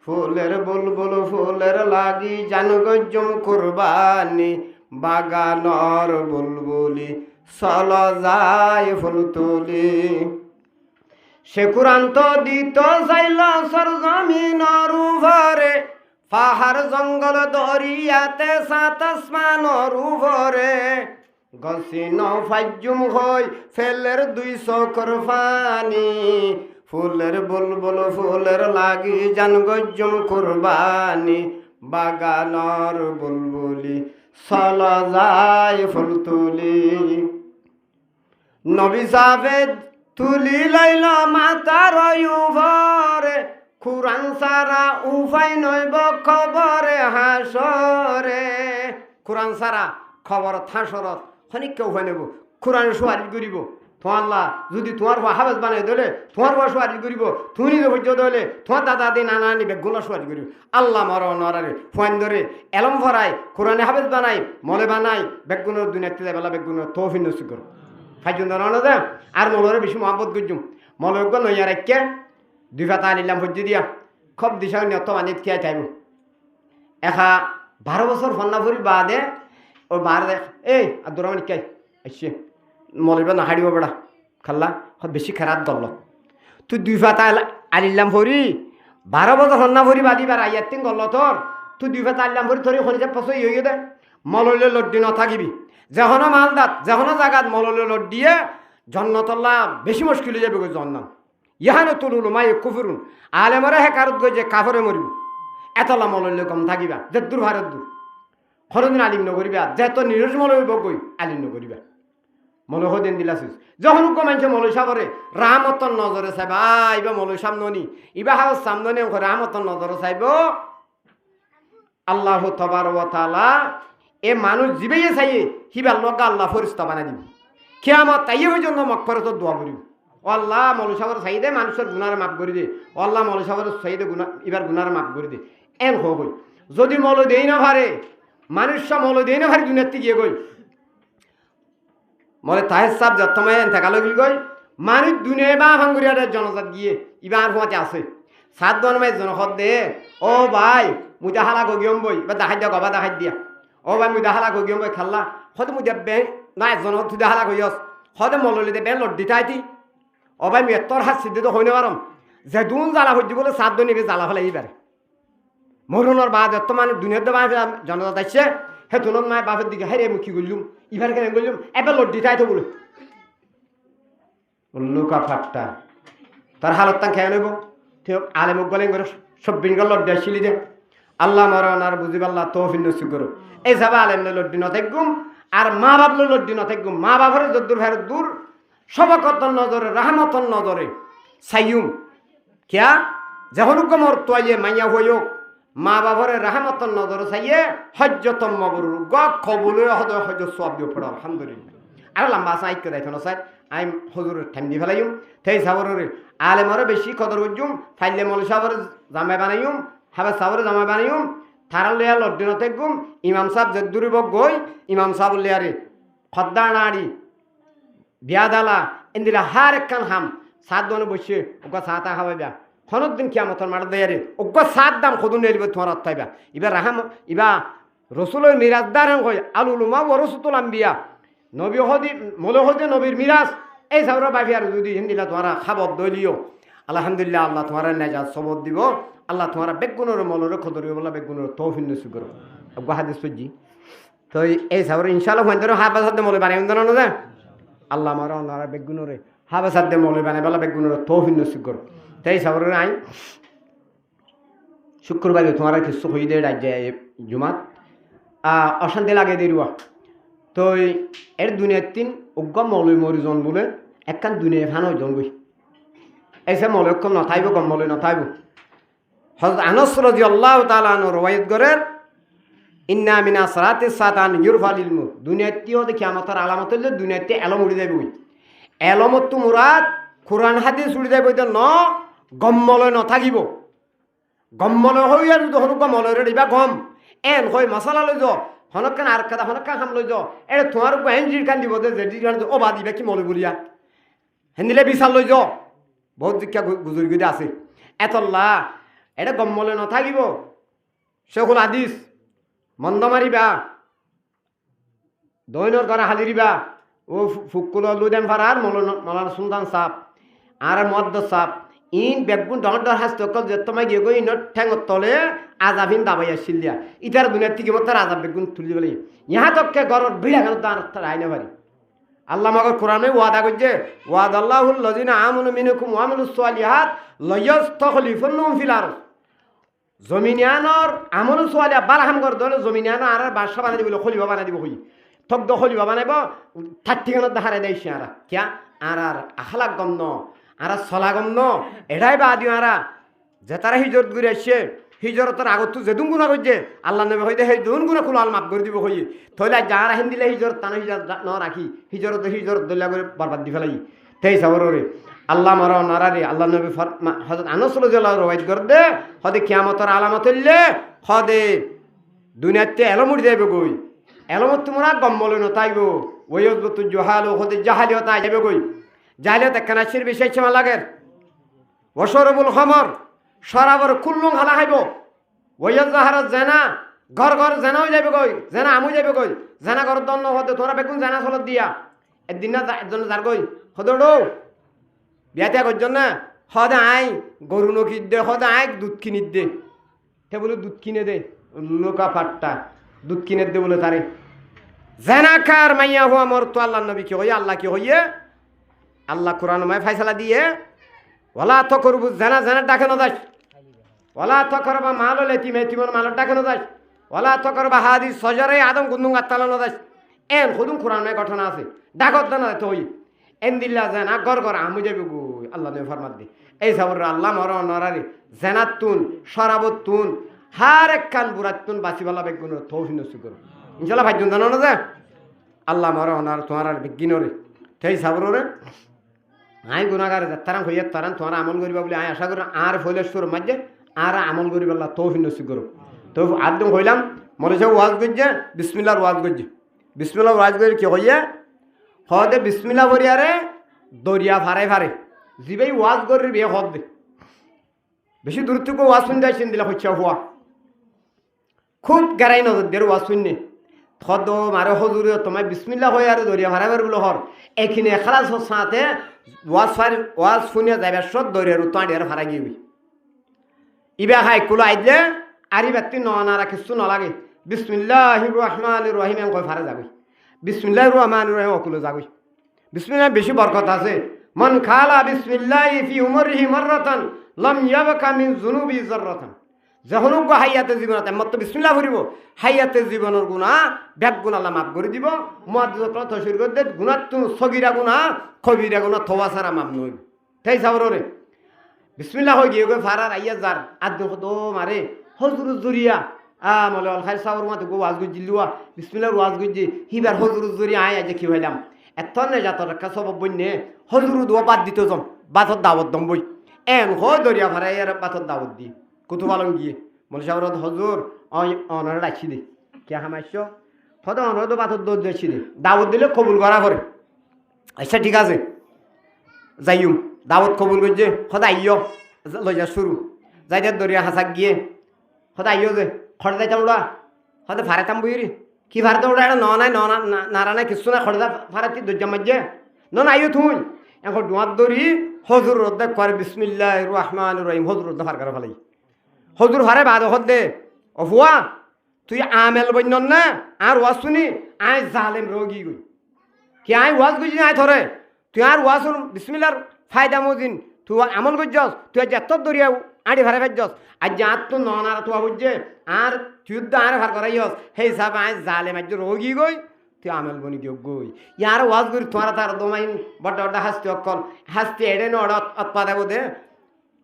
ফুলের বুলবুল ফুলের লাগি জান গজ্জম কুরবানি বাগানর বুলবুলি চল যায় ফুল তুলি সে কুরান তো দিত চাইল সরজমিনর উপরে পাহাড় জঙ্গল দরিয়াতে সাত আসমানর উপরে গছিন ফাজ্জুম হই ফেলের 200 কর পানি ফুলের বুলবুল ফুলের লাগি জান গজ্জম কুরবানি বাগানর বুলবুলি চলা যায় ফুল তুলি নবী সাহেব তুলি লাইল মাতার উপরে কুরআন সারা উপায় নইব খবরে হাসরে কুরআন সারা খবর হাসরত খনিক উপায় নেব কুরআন সুয়ারি করিব তোমার আল্লাহ যদি তোমার হাফেজ বানাই দিলে তোমার সুয়ারি করিব তুমি ধৈর্য দিলে তোমার দাদা দি নানা নিবে গোলা সুয়ারি করিব আল্লাহ মর নরারে ফোন ধরে এলম ভরাই কোরআনে হাফেজ বানাই মলে বানাই বেগুনের দুনিয়াতে বেলা বেগুনের তৌফিক নসিব করো ফাইজুন দাঁড়ানো দে আর মলরে বেশি মহাব্বত করছুম মলজ্ঞ নইয়া রাখকে দুই ফাতা আনিলাম ভজ্জি দিয়া খুব দিশা নিয়ত মানিত খেয়ে চাইব 12 বছর ফন্না ফুরি বাদে ও বার দেখ এই আর দৌড়ামানি কে আসছে মলবা না হাড়িব বেড়া খাল্লা খুব বেশি খারাপ দল তুই দুই ফাতা আনিলাম ভরি 12 বছর ফন্না ফুরি বাদি বার আইয়ার তিন গল্ল তোর তুই দুই ফাতা আনিলাম ভরি ধরি খনিজা পছই হয়ে দে মললে লড্ডি নথাকিবি যেখনো মালদাত যেখনো জায়গাত মললে লড দিয়ে জন্নতল্লা বেশি মুশকিল হয়ে যাবে জন্নাম ইহানো তুলুল মাই কুফুরুন আলেমরে হে কারত গই যে কাফরে মরিব এতলা মললে কম থাকিবা যে দূর ভারত দূর খরদিন আলিম নকরিবা যে তো নিরজ মলইব গই আলিম নকরিবা মলহ দিন দিলাছিস যখন কমাইছে মলই সাবরে রাহমতন নজরে চাইবা ইবা মলই সামননি ইবা হাওস সামননি রাহমতন নজরে চাইব আল্লাহ তাবারক ওয়া তাআলা এ মানুষ জিবেয়ে চাইয়ে হিবার লগা আল্লাহ ফেরেশতা বানাই দিব কিয়ামত তাইয়ে পর্যন্ত মাগফিরাতর দোয়া করিব ও আল্লাহ মৌলভী সাহেবের চাইদে মানুষের গুনার মাফ করে দে ও আল্লাহ মৌলভী সাহেবের চাইদে এবার গুনার মাফ করে দে এন হই যদি মৌল দেই না ভারে মানুষ মৌল দেই না ভারে দুনিয়ার থেকে গিয়ে গই মলে তাহের সাহেব যত্তমায় এন থাকা লগিল গই মানুষ দুনিয়া বা ভাঙ্গুরিয়ার জনজাত গিয়ে ইবার হুয়াতে আছে সাত দনমাই জনসদ দে ও ভাই মুজা হালা গগিয়ম বই বা দেখাই দিয়া গবা দেখাই দিয়া ও ভাই মুজা হালা গগিয়ম বই খাল্লা হয়তো মুজা বে না জনসদ তুই হালা গইয়স হয়তো মললে দে বে লড দিতাইতি ও ভাই মেত্তর হাত সিদ্ধি তো হইনে পারম যে দুন জ্বালা হইতে বলে সাত দিন এবার জ্বালা ফেলে এইবারে মরুণর বাদ এত মানে দুনিয়ার তো বাপে জনতা আসছে হে তুনত মায় বাপের দিকে হাই মুখী করলুম ইবার কেন করলুম এবার লড দিতাই তো বলে লুকা ফাটটা তার হালত তাং খেয়ে নেব ঠিক আলেমুক গলে করে সব বিনগর লড দিয়ে শিলি দে আল্লাহ মরণ আর বুঝিব আল্লাহ তৌফিক নসিব করো এই যাবা আলেম লড্ডি নথাকুম আর মা বাপ লড্ডি নথাকুম মা বাপের যদ্দুর ফেরত দূর সবকতন নজরে রাহমতন নজরে সাইয়ুম কিয়া যখন কমর তোয়ে মাইয়া হইওক মা বাবরে রাহমতন নজরে সাইয়ে হজ্জতম মবরুর গ কবুলে হদ হজ সওয়াব দিও পড়া আলহামদুলিল্লাহ আর লম্বা সাইক কে দাইতো না স্যার আই হুজুরের টাইম দি ফেলাইম তেই সাবরের আলেমরে বেশি কদর হজুম ফাইলে মল সাবর জামাই বানাইম হাবে সাবরে জামাই বানাইম থারাল লিয়া লড্ডিনতে গুম ইমাম সাহেব যদ্দুরি বক গই ইমাম সাহেব লিয়ারে খদ্দা নাড়ি বিয়াদালা ইন্দিলা হার একখান হাম সাত দনে বসে ওকে সাতা খাওয়াইবা হনত দিন কিয়ামতর মার দেয়ারে ওকে সাত দাম খদুন নেলিব তোমার অত্যাইবা ইবা রাহাম ইবা রসুলের মিরাজদার কই আলুলুমা ও রসুতুল আম্বিয়া নবী হদি মলে হদে নবীর মিরাজ এই সাবরা বাফি আর যদি হিন্দিলা তোমারা খাবত দলিও আলহামদুলিল্লাহ আল্লাহ তোমার নেজাত সবত দিব আল্লাহ তোমার বেগুনের মলরে খদরিও বলা বেগুনের তৌফিক নসিব করো আব্বা হাদিস পজি তো এই সাবরা ইনশাআল্লাহ হইন্দর হাফাজ হাতে মলে বানাই উন্দন না আল্লাহ আমার ওনারা বেগুনরে হাবে সাদ্দে মৌলি বানাই বেলা বেগুনরে তৌফিক নসিব করো তাই সাবরের আইন শুক্রবারে তোমার কিছু হই দে রাজ্যে জুমাত অশান্তি লাগে দেরুয়া তো এর দুনিয়ার তিন অজ্ঞ মৌলি মরিজন বলে একখান দুনিয়া ফানো জঙ্গই এসে মৌলক্ষণ নথাইব কম মৌলি নথাইব হযরত আনাস রাদিয়াল্লাহু তাআলা আনহু রওয়ায়াত করেন ইন্না মিনা সালাতি সাতান ইউরফাল ইলমু দুনিয়াতে হতে কিয়ামতের আলামত হইলে দুনিয়াতে এলম উড়ি যাবে এলমত তো মুরাদ কোরআন হাদিস উড়ি যাবে তো ন গম্মলয় নথাকিব গম্মলয় হই আর যখন গম্মলয় দিবা গম এন কই মশলা লৈ যাও হনকান আর কাদা হনকান হাম লৈ যাও এ তোমার এনজির কান দিব যে যেটি কান ও বা দিবা কি মলে বলিয়া হেন্দিলে বিশাল লৈ যাও বহুত দিকা গুজরি গদি আছে এতল্লা এটা গম্মলয় নথাকিব শেখুল হাদিস মন্দ মারিবা দৈনর ঘরে হাজিরিবা ও ফুকুল লুদেন ফারার মলার সুলতান সাপ আর মদ্দ সাপ ইন বেগুন ডর ডর হাস তকল যে তোমায় গিয়ে গই ইন ঠ্যাং তলে আজাবিন দাবাইয়া শিলিয়া ইটার দুনিয়ার থেকে মত আজাব বেগুন তুলি বলে ইহা তককে ঘরের ভিড়া গেল তার আইনে পারি আল্লাহ মগর কোরআনে ওয়াদা করছে ওয়াদ আল্লাহুল লজিনা আমানু মিনকুম ওয়া আমিলুস সালিহাত লায়াস্তাখলিফুন্নাহুম ফিল আরদ জমিনিয়ানোর আমল সোয়ালিয়া বালাহাম করে ধরে জমিনিয়ানো আর বাদশা বানাই দিব খলিফা বানাই দিব হই থগ্ধ খলিফা বানাইব তার ঠিকানা দেখারে দেয় সে আরা কিয়া আর আখলাক গম আর চলা গম এটাই বা দিও আরা যে তারা হিজরত ঘুরে আসছে হিজরতের আগত যেদুন গুণা করছে আল্লাহ নবী হইতে সেই দুন গুণা খুলাল মাফ করে দিব হই থইলে যারা হিন দিলে হিজরত টানো হিজরত ন রাখি হিজরত দলিয়া করে বরবাদ দি ফেলাই তেই সাবরে আল্লাহ মার নারারে আল্লাহ নবী হযরত আনাস রাদিয়াল্লাহু রওয়ায়াত করদে হদে কিয়ামতের আলামত হইলে হদে দুনিয়াতে এলমুড় যাইবে গই এলমত তোমরা গম্বল নতাইব ওয়ায়ুযতু জুহালু হদে জাহালিয়ত যাইবে গই জাহালিয়ত কানাশির বিষয় সীমা লাগে ওয়াশরাবুল খামর শরাবর কুল্লুং হালা খাইব ওয়ায়াজহারাত জানা ঘর ঘর জানাও যাইবে গই জানা আমু যাইবে গই জানা ঘর দন্ন হদে তোরা বেগুন জানা চলত দিয়া একদিন না একজন যার গই হদড়ো বিয়াতে করছেন না সদা আই গরু নকির দে সদা আই দুধ কিনির দে সে বলে দুধ কিনে দে লোকা পাট্টা দুধ কিনে দে বলে তারে জেনাকার মাইয়া হুয়া মর তো আল্লাহ নবী কি হইয়া আল্লাহ কি হইয়ে আল্লাহ কোরআন মায় ফাইসালা দিয়ে ওলা তো করবু জেনা জেনা ডাকে না দাস ওলা তো করবা মাল লেতিম এতিমর মাল ডাকে না দাস ওলা তো করবা হাদিস সজারে আদম গুন্দুং আত্তালা না দাস এন খুদুম কোরআন মায় ঘটনা আছে ডাকত না তো হই এন্দিল্লা জানা গর গর আমু যাবে গো আল্লাহ নবী ফরমাত দি এই সাবর আল্লাহ মর নরারি জানাতুন শরাবতুন হার এক কান বুরাতুন বাসিবালা বেগুন তৌফিক নসিব করো ইনশাআল্লাহ ভাইজন জানো না যে আল্লাহ মর নর তোমার বিজ্ঞানরে সেই সাবরে আই গুনাহগার তারান হইয়া তারান তোমার আমল করিবা বলে আই আশা করি আর ফলেশ্বর মাঝে আর আমল করিবা আল্লাহ তৌফিক নসিব করো তো আদম হইলাম মনে সব ওয়াজ গজ্জে বিসমিল্লাহর ওয়াজ গজ্জে বিসমিল্লাহর ওয়াজ গজ্জে কি হইয়া হদে বিসমিল্লাহ বরিয়ারে দরিয়া ফারে ফারে জিবাই ওয়াজ করির বিয়ে হদ দে বেশি দূর থেকে ওয়াজ শুনতে আসেন দিলা হচ্ছে হওয়া খুব গেরাই নজর দের ওয়াজ শুননে থদ মারে হজুরে তোমায় বিসমিল্লাহ হয়ে আর দরিয়া ফারে ফারে বলে হর এখানে খালাস সাথে ওয়াজ শুনিয়া যাবে সব দরিয়ার উত্তাঁড়িয়ার ফারা গিয়ে ইবা খাই কুলো আইলে আরি ব্যক্তি নারা কিছু নলাগে বিসমিল্লাহির রহমানির রহিম কই ফারে যাবে বিসমিল্লাহির রহমানির রহিম অকুলো যাবে বিসমিল্লাহ বেশি বরকত আছে মান খালা বিসমিল্লাহি ফি উমরিহি মাররাতান লাম ইয়াবকা মিন যুনুবি যাররাতান যখন হাইয়াতে জীবনত মত বিসমিল্লাহ করিব হাইয়াতে জীবনের গুনাহ ব্যাক গুনাহ আল্লাহ মাফ করে দিব মুআদ্দিদ তশরির করতে গুনাহ তো সগীরা গুনাহ কবিরা গুনাহ থওয়া ছাড়া মাফ নই তাই সাবরে বিসমিল্লাহ হই গিয়ে ফারার আইয়া যার আদ তো মারে হজুর জুরিয়া মলে আল খাই সাবর মত গো ওয়াজ গজিলুয়া বিসমিল্লাহর ওয়াজ গজি হিবার হজুর জুরিয়া আয় আজ কি হইলাম এতনে জাতর কা সব বন্নে হজুর দোয়া বাদ দিত জম বাতর দাওয়াত দম বই এন হ দরিয়া ফারাই আর বাতর দাওয়াত দি কুতুব আলম গিয়ে মলে সাবর হজুর অনার রাখছি দে কে হামাইছো হদ অনর বাতর দোদ দিছি দে দাওয়াত দিলে কবুল করা করে আচ্ছা ঠিক আছে যাইম দাওয়াত কবুল করছে সদায় আইয় লইয়া শুরু যাইতে দরিয়া হাসাক গিয়ে সদায় আইয় যে খড় যাইতাম ওরা সদায় ফারাইতাম বইরি কি ফারাতে ওরা এটা নাই নারা নাই কিছু না খড়দা ফারাতি দরজা মাঝে না আইয় তুই এখন ডোয়ার দরি হজুর রদ্দা করে বিসমিল্লাহির রহমানির রহিম হজুর রদ্দা ফার করে ফেলাই হজুর ফারে বাদ হদ্দে অফুয়া তুই আমেল বইন না আর ওয়াজ শুনি আয় জালেম রোগী গই কি আয় ওয়াজ গুজি আয় ধরে তুই আর ওয়াজ শুন বিসমিল্লাহর ফায়দা মদিন তুই আমল করছস তুই আজ এত দরিয়া আড়ি ভারে ফেলছস আজ যে আর তো ননার তুয়া বুঝছে আর তুই আর ভার করাইস সেই হিসাবে আজ জালে মাঝে রোগী গই তুই আমল বনি দিও গই ইয়ার ওয়াজ করি তোমার তার দমাইন বড় বড় হাসতি অকল হাসতি এড়ে নড় অৎপাদা বোধে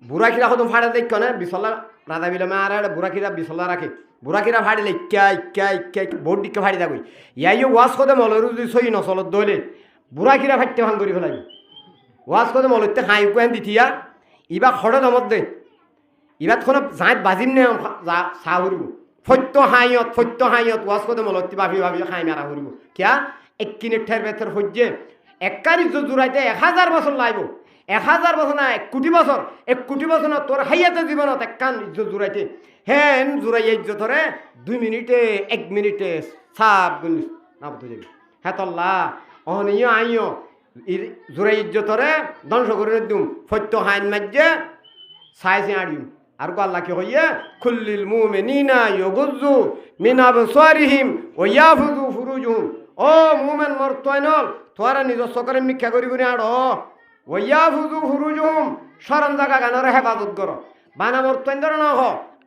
বুড়াকিরা কত ফাড়ে দেখ না বিশলা রাধা বিলমে আর বুড়াকিরা বিশলা রাখে বুড়াকিরা ফাড়িলে ইক্কা ইক্কা ইক্কা বোর্ড দিকে ফাড়ি থাকই ইয়াইও ওয়াজ কদে মলরু যদি সই নচলত দইলে বুড়াকিরা ফাটতে ভাঙ করি ফেলাই ওয়াজ কদে মলতে হাই কুয়ান দিতিয়া ইবা খড়ে দমত দে ইবাত কোনো যাঁত বাজিম নে চাহ ফুরিব সত্য হাইয়ত ওয়াজ কদে মলতি ভাবি ভাবি খাই মারা ফুরিব কিয়া এক কিনে ঠের বেথের সহ্যে একারি জোড়াইতে 1000 বছর লাগব 1000 বছর না 1 কোটি বছর 1 কোটি বছর না তোর হাইয়াতে জীবনত একখান ইজ্জত জোড়াইতে হেন জোড়াই ইজ্জতরে 2 মিনিটে 1 মিনিটে সাব গুলিস না বুঝে যাবি হ্যাঁ তল্লা অনিয় আইয় জোড়াই ইজ্জতরে ধ্বংস করে দিম সত্য হাইন মাঝে সাইসে আড়িম আর আল্লাহ কি হইয়ে কুল্লিল মুমিনিনা ইয়াগুযু মিন আবসারিহিম ওয়া ইয়াফযু ফুরুজুহুম ও মুমিন মরতয়নল তোরা নিজ চকরে মিথ্যা করি করি আড় ওয়া ইয়াফযু ফুরুজুহুম শরম জায়গা গানরে হেফাজত কর বানা মরতয়ন ধরে না হ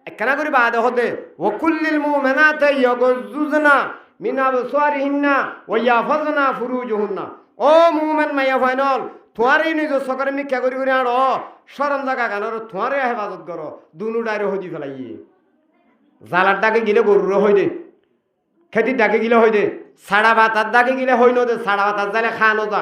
একখানা করে বাদ হতে ওকুল্লিল মুমিনাতি ইয়াগুযুজনা মিন আবসারিহিন্না ওয়া ইয়াহফাযনা ফুরুজুহুন্না। ও মুমিন মাইয়া ফাইনাল তোমারই নিজ সকরে মিথ্যা করি করে আড় শরম জাগা গানোর তোমারে হেফাজত করো দুনু ডাইরে হদি ফেলাইয়ে জালার ডাকে গিলে গরুর হই দে খেতির ডাকে গিলে হই দে সাড়া ভাতার ডাকে গিলে হই নদে সাড়া ভাতার জালে খানো যা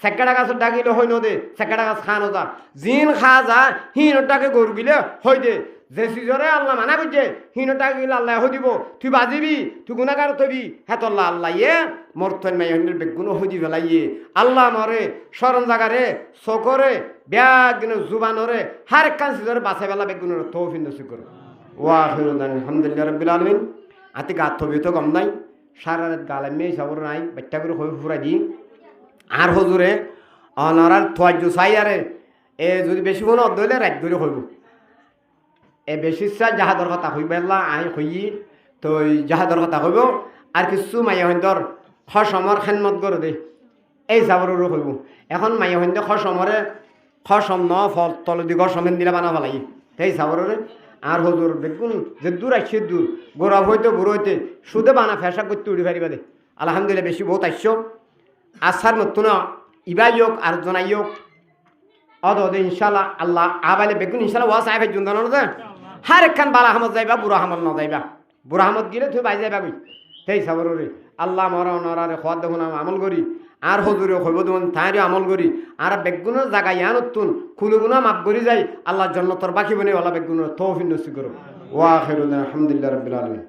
সেকেড়া গাছের ডাকিলে হই নদে সেকেড়া গাছ খানো যা জিন খা যা হিনোর ডাকে গরু গিলে হই দে যে সিজরে আল্লাহ মানা করছে হিনোর ডাকে গিলে আল্লাহ হই দিব তুই বাজিবি তুই গুণাগার তবি হেতল্লা আল্লাহ ইয়ে মর্তন মাইনের বেগুন হদি ফেলাইয়ে আল্লাহ মরে স্মরণ জাগারে চকরে ব্যাগ জুবানরে হার কান সিজরে বাঁচাই বেলা বেগুনের তৌফিক নসিব করো আলহামদুলিল্লাহ রাব্বিল আলামিন। আতি গাত থবি তো গম নাই সারা রাত গালে মেয়ে সাবর নাই বাচ্চা করে হয়ে ফুরাই দিই আর হজুরে অনারার থোয়াজ চাই আরে এ যদি বেশি কোনো অর্ধ হইলে রাত ধরে হইব এ বেশি জাহাদর কথা হইব আই হই তো জাহাদর কথা হইব আর কিছু মাইয়া হইন্দর খসমর খেনমত করে দে এই সাবরেরও হইব এখন মাইয়া হইন্দ খসমরে খসম ন ফল তল দি গসমেন দিলে বানা ফেলাই সেই সাবরের আর হজুর বেগুন যে দূর আসছে দূর গোড়া হইতে বুড়ো হইতে সুদে বানা ফেসা করতে উড়ি ফারিবা দে আলহামদুলিল্লাহ বেশি বহুত আসছো আসার মতো না ইবাই হোক আর জনাই হোক অদে ইনশাল্লাহ আল্লাহ আবাইলে বেগুন ইনশাল্লাহ ওয়া সাহেব জুন দানো দে হার একখান বালা হামত যাইবা বুড়া হামত ন যাইবা বুড়া হামত গেলে তুই বাই যাইবা কই সেই সাবরে আল্লাহ মরা নরারে খোয়াদ দেখুন আমল করি আর হজুরে হইব দেবেন তাইরে আমল করি আর বেগুনের জায়গা ইয়া নতুন খুলুগুনা মাপ করি যাই আল্লাহর জন্য তোর বাকি বনে ওলা বেগুনের তৌফিক নসিব করো ওয়া আখিরুনা আলহামদুলিল্লাহ রাব্বিল আলামিন।